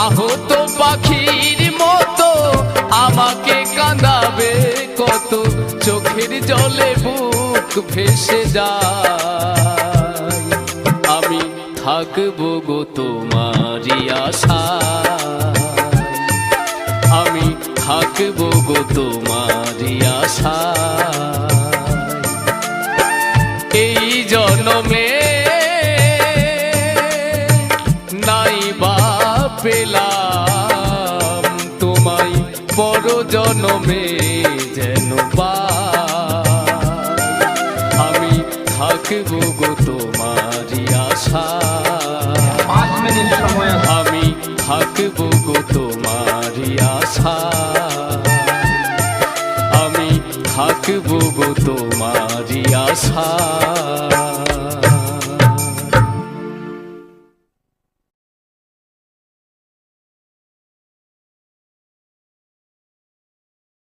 আহত পাখির মতো আমাকে কাঁদাবে কত, চোখের জলে বুক ভেসে যায়। আমি থাকবো গো তোমারই আশায়, আমি থাকবো গো তোমারই আশায়। এই জন্মে নাই বা পেলাম তোমায়, পর জন্মে যেন পাই। আমি থাকবো গো তোমারই আশায়, আমি থাকবো গো তোমারই আশায়, আমি থাকবো গো তোমারই আশায়।